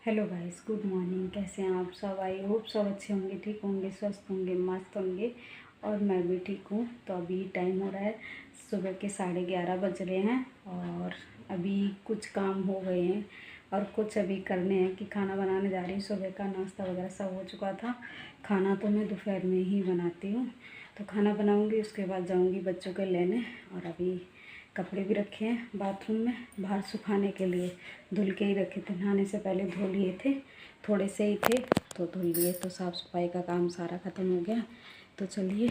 Hello guys, good morning. कैसे हैं आप सब? आई होप सब अच्छे होंगे, ठीक होंगे, स्वस्थ होंगे, मस्त होंगे। और मैं भी ठीक हूँ। तो अभी टाइम हो रहा है सुबह के 11:30 बज रहे हैं और अभी कुछ काम हो गए हैं और कुछ अभी करने हैं कि खाना बनाने जा रही हूँ। सुबह का नाश्ता वगैरह सब हो चुका था। खाना तो मैं दोपहर में ही बनाती हूँ। तो खाना बनाऊँगी, उसके बाद जाऊँगी बच्चों के लेने। और अभी कपड़े भी रखे हैं बाथरूम में बाहर सुखाने के लिए। धुल के ही रखे थे, नहाने से पहले धो लिए थे, थोड़े से ही थे तो धुल लिए। तो साफ़ सफाई का काम सारा ख़त्म हो गया। तो चलिए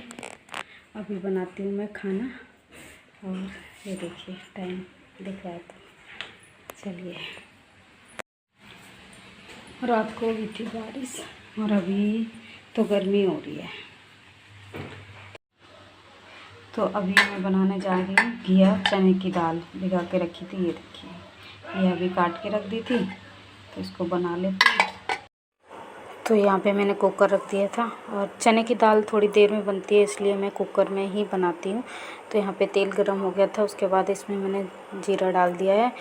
अभी बनाती हूँ मैं खाना। और ये देखिए टाइम दिख रहा है तो चलिए। रात को हुई थी बारिश और अभी तो गर्मी हो रही है। तो अभी मैं बनाने जा रही हूँ घिया चने की दाल। भिगा के रखी थी, ये देखिए। ये अभी काट के रख दी थी तो इसको बना लेती हूँ। तो यहाँ पे मैंने कुकर रख दिया था और चने की दाल थोड़ी देर में बनती है, इसलिए मैं कुकर में ही बनाती हूँ। तो यहाँ पे तेल गरम हो गया था, उसके बाद इसमें मैंने जीरा डाल दिया है।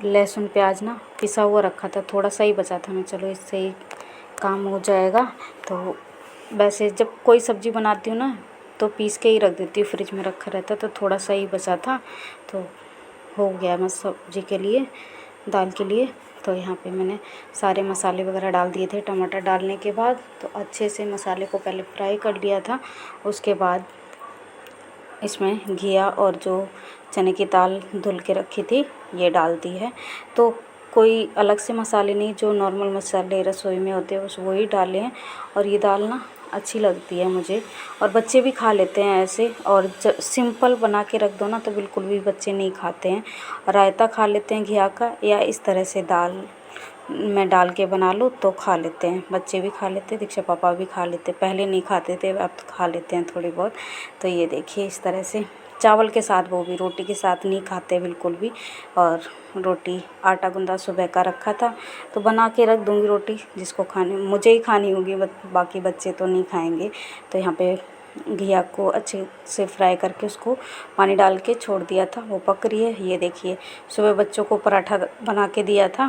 लहसुन प्याज ना पिसा हुआ रखा था, थोड़ा सा ही बचा था। मैं चलो इससे ही काम हो जाएगा। तो वैसे जब कोई सब्ज़ी बनाती हूँ ना तो पीस के ही रख देती हूँ, फ्रिज में रखा रहता। तो थोड़ा सा ही बचा था तो हो गया मैं सब्ज़ी के लिए, दाल के लिए। तो यहाँ पे मैंने सारे मसाले वगैरह डाल दिए थे। टमाटर डालने के बाद तो अच्छे से मसाले को पहले फ्राई कर लिया था। उसके बाद इसमें घिया और जो चने की दाल धुल के रखी थी ये डाल दी है। तो कोई अलग से मसाले नहीं, जो नॉर्मल मसाले रसोई में होते हैं बस वही डाले हैं। और ये दाल ना अच्छी लगती है मुझे, और बच्चे भी खा लेते हैं ऐसे। और सिंपल बना के रख दो ना तो बिल्कुल भी बच्चे नहीं खाते हैं। रायता खा लेते हैं घिया का, या इस तरह से दाल में डाल के बना लो तो खा लेते हैं, बच्चे भी खा लेते हैं, दीक्षा पापा भी खा लेते। पहले नहीं खाते थे, अब तो खा लेते हैं थोड़ी बहुत। तो ये देखिए इस तरह से चावल के साथ, वो भी रोटी के साथ नहीं खाते बिल्कुल भी। और रोटी आटा गूंदा सुबह का रखा था तो बना के रख दूँगी रोटी, जिसको खाने मुझे ही खानी होगी, बाकी बच्चे तो नहीं खाएंगे। तो यहाँ पे घिया को अच्छे से फ्राई करके उसको पानी डाल के छोड़ दिया था, वो पक रही है। ये देखिए सुबह बच्चों को पराठा बना के दिया था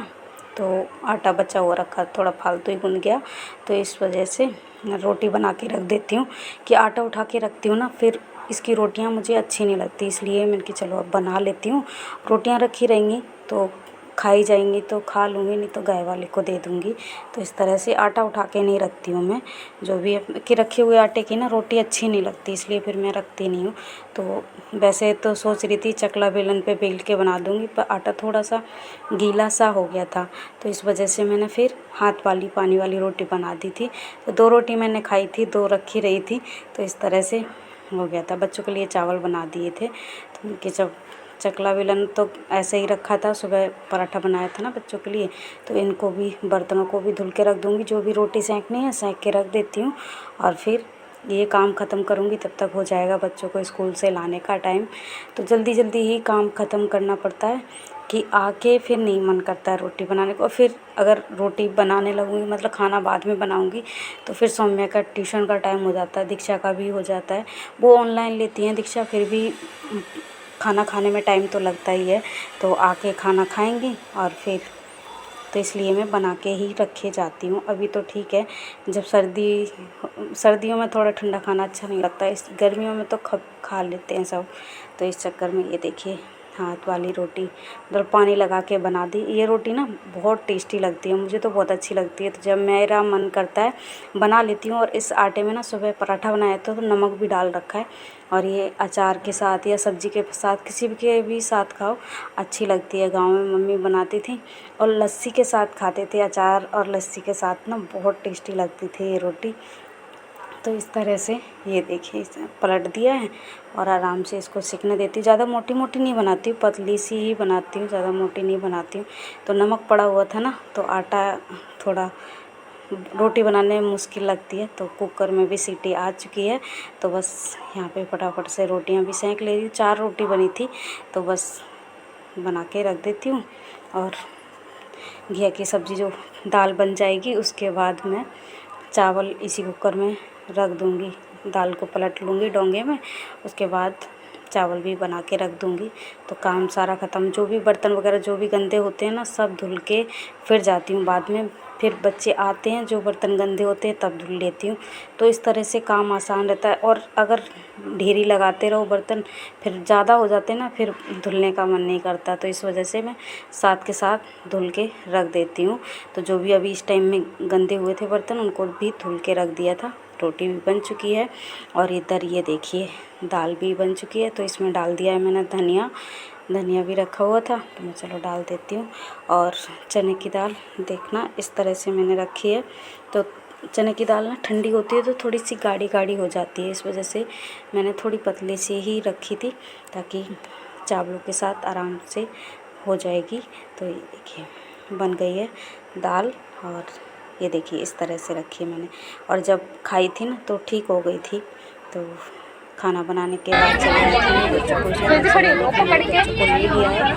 तो आटा बचा हुआ रखा, थोड़ा फालतू ही गुन गया। तो इस वजह से रोटी बना के रख देती हूँ कि आटा उठा के रखती हूँ ना फिर इसकी रोटियां मुझे अच्छी नहीं लगती, इसलिए मैंने कि चलो अब बना लेती हूँ। रोटियां रखी रहेंगी तो खाई जाएंगी तो खा लूँगी, नहीं तो गाय वाले को दे दूँगी। तो इस तरह से आटा उठा के नहीं रखती हूँ मैं। जो भी कि रखे हुए आटे की ना रोटी अच्छी नहीं लगती, इसलिए फिर मैं रखती नहीं हूँ। तो वैसे तो सोच रही थी चकला बेलन पे बेल के बना दूँगी, पर आटा थोड़ा सा गीला सा हो गया था। तो इस वजह से मैंने फिर हाथ वाली पानी वाली रोटी बना दी थी। तो 2 रोटी मैंने खाई थी, 2 रखी रही थी। तो इस तरह से हो गया था। बच्चों के लिए चावल बना दिए थे तो उनके जब चकला बेलन तो ऐसे ही रखा था, सुबह पराठा बनाया था ना बच्चों के लिए। तो इनको भी, बर्तनों को भी धुल के रख दूँगी, जो भी रोटी सेंकनी है सेंक के रख देती हूँ। और फिर ये काम ख़त्म करूँगी, तब तक हो जाएगा बच्चों को स्कूल से लाने का टाइम। तो जल्दी जल्दी ही काम ख़त्म करना पड़ता है कि आके फिर नहीं मन करता है रोटी बनाने को। और फिर अगर रोटी बनाने लगूँगी, मतलब खाना बाद में बनाऊँगी, तो फिर सौम्या का ट्यूशन का टाइम हो जाता है, दीक्षा का भी हो जाता है। वो ऑनलाइन लेती हैं दीक्षा, फिर भी खाना खाने में टाइम तो लगता ही है। तो आके खाना खाएंगी और फिर, तो इसलिए मैं बना के ही रखे जाती हूँ। अभी तो ठीक है, जब सर्दियों में थोड़ा ठंडा खाना अच्छा नहीं लगता, इस गर्मियों में तो खा लेते हैं सब। तो इस चक्कर में ये देखिए हाथ वाली रोटी मतलब पानी लगा के बना दी। ये रोटी ना बहुत टेस्टी लगती है, मुझे तो बहुत अच्छी लगती है। तो जब मेरा मन करता है बना लेती हूँ। और इस आटे में ना सुबह पराठा बनाया था तो नमक भी डाल रखा है। और ये अचार के साथ या सब्जी के साथ, किसी भी के भी साथ खाओ, अच्छी लगती है। गाँव में मम्मी बनाती थी और लस्सी के साथ खाते थे, अचार और लस्सी के साथ ना बहुत टेस्टी लगती थी ये रोटी। तो इस तरह से ये देखिए इसे पलट दिया है और आराम से इसको सिकने देती हूँ। ज़्यादा मोटी मोटी नहीं बनाती हूँ, पतली सी ही बनाती हूँ, ज़्यादा मोटी नहीं बनाती हूँ। तो नमक पड़ा हुआ था ना तो आटा थोड़ा रोटी बनाने में मुश्किल लगती है। तो कुकर में भी सीटी आ चुकी है, तो बस यहाँ पे फटाफट से रोटियाँ भी सेंक ले रही हूँ। 4 रोटी बनी थी तो बस बना के रख देती हूँ। और घिया की सब्ज़ी जो दाल बन जाएगी उसके बाद मैं चावल इसी कुकर में रख दूँगी, दाल को पलट लूँगी डोंगे में। उसके बाद चावल भी बना के रख दूँगी। तो काम सारा ख़त्म, जो भी बर्तन वगैरह जो भी गंदे होते हैं ना सब धुल के फिर जाती हूँ बाद में। फिर बच्चे आते हैं, जो बर्तन गंदे होते हैं तब धुल लेती हूँ। तो इस तरह से काम आसान रहता है। और अगर ढेरी लगाते रहो बर्तन फिर ज़्यादा हो जाते हैं ना, फिर धुलने का मन नहीं करता। तो इस वजह से मैं साथ के साथ धुल के रख देती हूँ। तो जो भी अभी इस टाइम में गंदे हुए थे बर्तन उनको भी धुल के रख दिया था। रोटी भी बन चुकी है और इधर ये देखिए दाल भी बन चुकी है। तो इसमें डाल दिया है मैंने धनिया भी रखा हुआ था, तो मैं चलो डाल देती हूँ। और चने की दाल देखना इस तरह से मैंने रखी है। तो चने की दाल ना ठंडी होती है तो थोड़ी सी गाढ़ी गाढ़ी हो जाती है, इस वजह से मैंने थोड़ी पतली सी ही रखी थी ताकि चावलों के साथ आराम से हो जाएगी। तो ये देखिए बन गई है दाल। और ये देखिए इस तरह से रखी है मैंने। और जब खाई थी ना तो ठीक हो गई थी। तो खाना बनाने के बाद चले जाती हूँ बच्चों को ले लिया है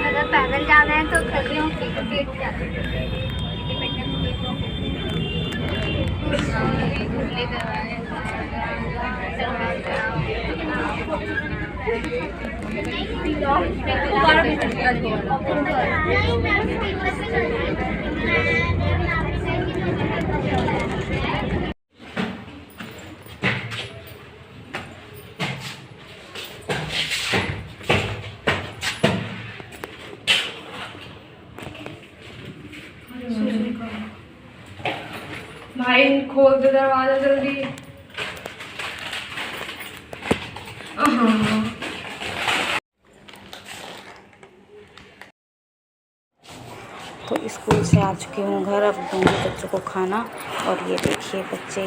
अगर पैदल जाना है तो कर रही हूँ भाई खोल दे दरवाजा जल्दी। तो स्कूल से आ चुकी हूँ घर। अब दूँगी बच्चों को खाना। और ये देखिए बच्चे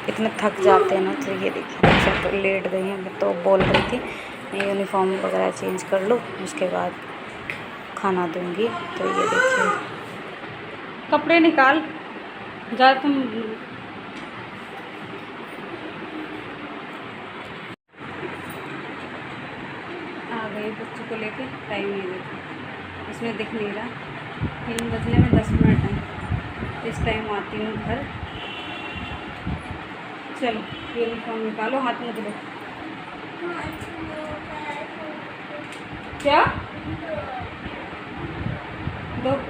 इतने थक जाते हैं ना, तो ये देखिए बच्चे तो लेट गई हैं। मैं तो बोल रही थी मैं यूनिफॉर्म वगैरह चेंज कर लो उसके बाद खाना दूँगी। तो ये देखिए कपड़े निकाल जा तुम। आ गए बच्चों को लेके। टाइम नहीं देखा, इसमें दिख नहीं रहा, 3 बजने में 10 मिनट है। इस टाइम आती हूँ घर। चलो यूनिफॉर्म निकालो, हाथ में धो। क्या दो।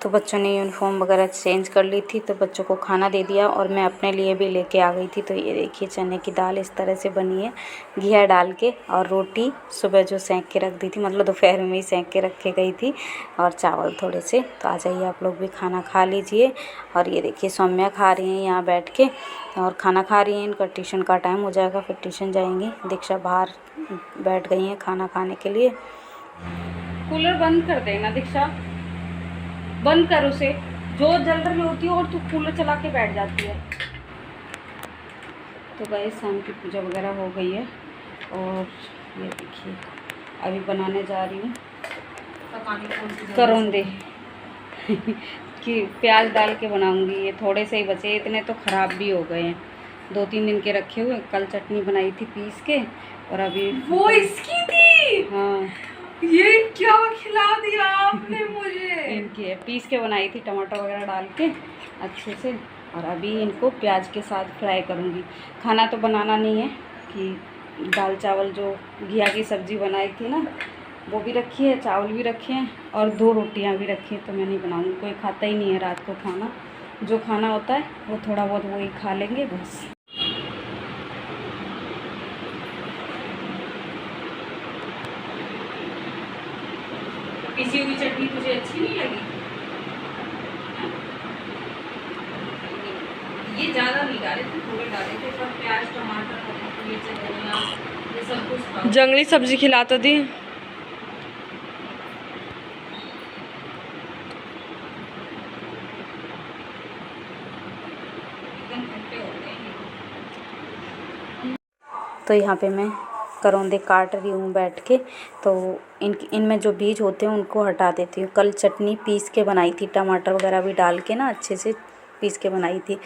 तो बच्चों ने यूनिफॉर्म वगैरह चेंज कर ली थी, तो बच्चों को खाना दे दिया और मैं अपने लिए भी लेके आ गई थी। तो ये देखिए चने की दाल इस तरह से बनी है घिया डाल के। और रोटी सुबह जो सेंक के रख दी थी, मतलब दोपहर में ही सेंक के रख के गई थी। और चावल थोड़े से। तो आ जाइए आप लोग भी खाना खा लीजिए। और ये देखिए सौम्या खा रही हैं यहाँ बैठ के और खाना खा रही हैं। इनका ट्यूशन का टाइम हो जाएगा, फिर ट्यूशन जाएंगी। दीक्षा बाहर बैठ गई हैं खाना खाने के लिए। कूलर बंद कर देना दीक्षा, बंद कर उसे। जो जल रही होती है और तू कूलर चला के बैठ जाती है। तो गाइस शाम की पूजा वगैरह हो गई है। और ये देखिए अभी बनाने जा रही हूँ करौंदे कि प्याज डाल के बनाऊंगी। ये थोड़े से ही बचे, इतने तो ख़राब भी हो गए हैं। 2-3 दिन के रखे हुए। कल चटनी बनाई थी पीस के और अभी वो इसकी थी। हाँ ये क्या खिला दिया आपने मुझे। इनकी है, पीस के बनाई थी टमाटर वगैरह डाल के अच्छे से। और अभी इनको प्याज के साथ फ्राई करूँगी। खाना तो बनाना नहीं है कि दाल चावल जो घिया की सब्ज़ी बनाई थी ना वो भी रखी है, चावल भी रखे हैं और 2 रोटियां भी रखी हैं। तो मैं नहीं बनाऊँगी, कोई खाता ही नहीं है रात को खाना। जो खाना होता है वो थोड़ा बहुत वही खा लेंगे बस। पिसी हुई चटनी तुझे अच्छी नहीं लगी? छोले डाले थे, पर प्याज टमाटर ये चटनियाँ ये सब कुछ खाओ। जंगली सब्जी खिला तो दी। तो यहाँ पे मैं करौंदे काट रही हूँ बैठ के। तो इनमें जो बीज होते हैं उनको हटा देती हूँ। कल चटनी पीस के बनाई थी, टमाटर वगैरह भी डाल के ना अच्छे से पीस के बनाई थी।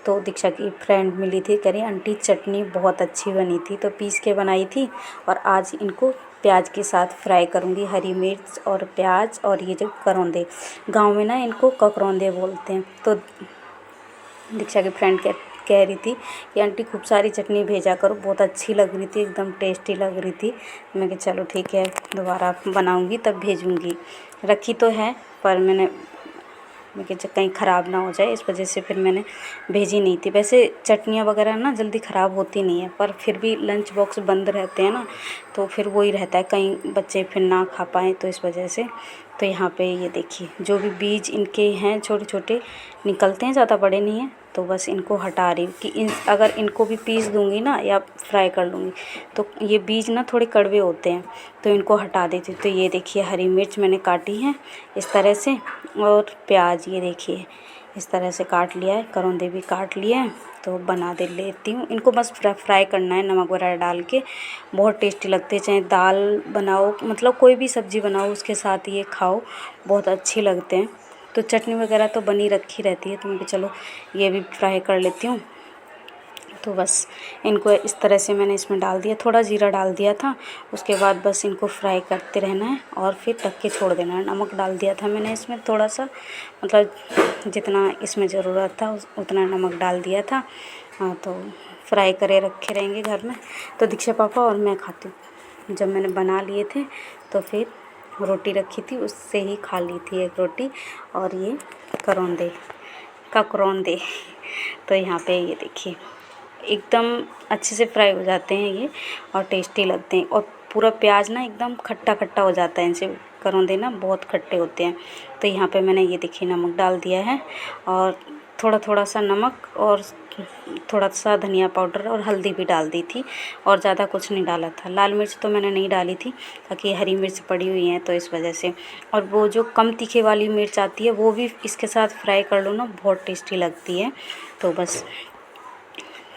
तो दीक्षा की फ्रेंड मिली थी, कह रही आंटी चटनी बहुत अच्छी बनी थी, तो पीस के बनाई थी। और आज इनको प्याज के साथ फ्राई करूँगी, हरी मिर्च और प्याज और ये जो करौंदे, गाँव में ना इनको ककरौंदे बोलते हैं। तो दीक्षा की फ्रेंड कह रही थी कि आंटी खूब सारी चटनी भेजा करो, बहुत अच्छी लग रही थी, एकदम टेस्टी लग रही थी। मैं कहा चलो ठीक है, दोबारा बनाऊंगी तब भेजूंगी। रखी तो है पर मैं कहा कहीं ख़राब ना हो जाए, इस वजह से फिर मैंने भेजी नहीं थी। वैसे चटनियाँ वगैरह ना जल्दी ख़राब होती नहीं है, पर फिर भी लंच बॉक्स बंद रहते हैं ना, तो फिर वही रहता है कहीं बच्चे फिर ना खा पाएँ, तो इस वजह से। तो यहाँ पे ये देखिए जो भी बीज इनके हैं छोटे छोटे निकलते हैं, ज़्यादा बड़े नहीं हैं, तो बस इनको हटा रही हूँ कि अगर इनको भी पीस दूँगी ना या फ्राई कर लूँगी तो ये बीज ना थोड़े कड़वे होते हैं, तो इनको हटा देती हूँ। तो ये देखिए हरी मिर्च मैंने काटी है इस तरह से, और प्याज ये देखिए इस तरह से काट लिया है, करौंदे भी काट लिए हैं। तो बना दे लेती हूँ इनको, बस फ्राई करना है नमक वगैरह डाल के। बहुत टेस्टी लगते हैं, चाहे दाल बनाओ, मतलब कोई भी सब्ज़ी बनाओ उसके साथ ये खाओ, बहुत अच्छे लगते हैं। तो चटनी वगैरह तो बनी रखी रहती है, तो मैं चलो ये भी फ्राई कर लेती हूँ। तो बस इनको इस तरह से मैंने इसमें डाल दिया, थोड़ा जीरा डाल दिया था, उसके बाद बस इनको फ्राई करते रहना है और फिर ढक के छोड़ देना है। नमक डाल दिया था मैंने इसमें थोड़ा सा, मतलब जितना इसमें ज़रूरत था उतना नमक डाल दिया था। हाँ, तो फ्राई करे रखे रहेंगे घर में, तो दीक्षा पापा और मैं खाती हूँ। जब मैंने बना लिए थे तो फिर रोटी रखी थी, उससे ही खा ली थी एक रोटी। और ये ककरौंदे तो यहाँ पे ये देखिए एकदम अच्छे से फ्राई हो जाते हैं ये और टेस्टी लगते हैं। और पूरा प्याज ना एकदम खट्टा खट्टा हो जाता है, इनसे करौंदे ना बहुत खट्टे होते हैं। तो यहाँ पे मैंने ये देखिए नमक डाल दिया है, और थोड़ा थोड़ा सा नमक और थोड़ा सा धनिया पाउडर और हल्दी भी डाल दी थी, और ज़्यादा कुछ नहीं डाला था। लाल मिर्च तो मैंने नहीं डाली थी, ताकि हरी मिर्च पड़ी हुई है तो इस वजह से। और वो जो कम तीखे वाली मिर्च आती है वो भी इसके साथ फ्राई कर लो ना, बहुत टेस्टी लगती है। तो बस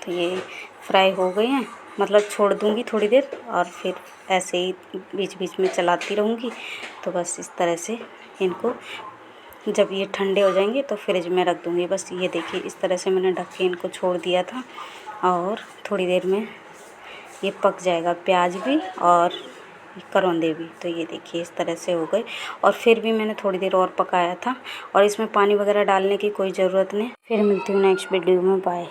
तो ये फ्राई हो गए हैं, मतलब छोड़ दूँगी थोड़ी देर और फिर ऐसे ही बीच बीच में चलाती रहूँगी। तो बस इस तरह से इनको जब ये ठंडे हो जाएंगे तो फ्रिज में रख दूँगी। बस ये देखिए इस तरह से मैंने ढक के इनको छोड़ दिया था, और थोड़ी देर में ये पक जाएगा, प्याज भी और करौंदे भी। तो ये देखिए इस तरह से हो गए, और फिर भी मैंने थोड़ी देर और पकाया था, और इसमें पानी वगैरह डालने की कोई ज़रूरत नहीं। फिर मिलती हूँ नेक्स्ट वीडियो में, बाय।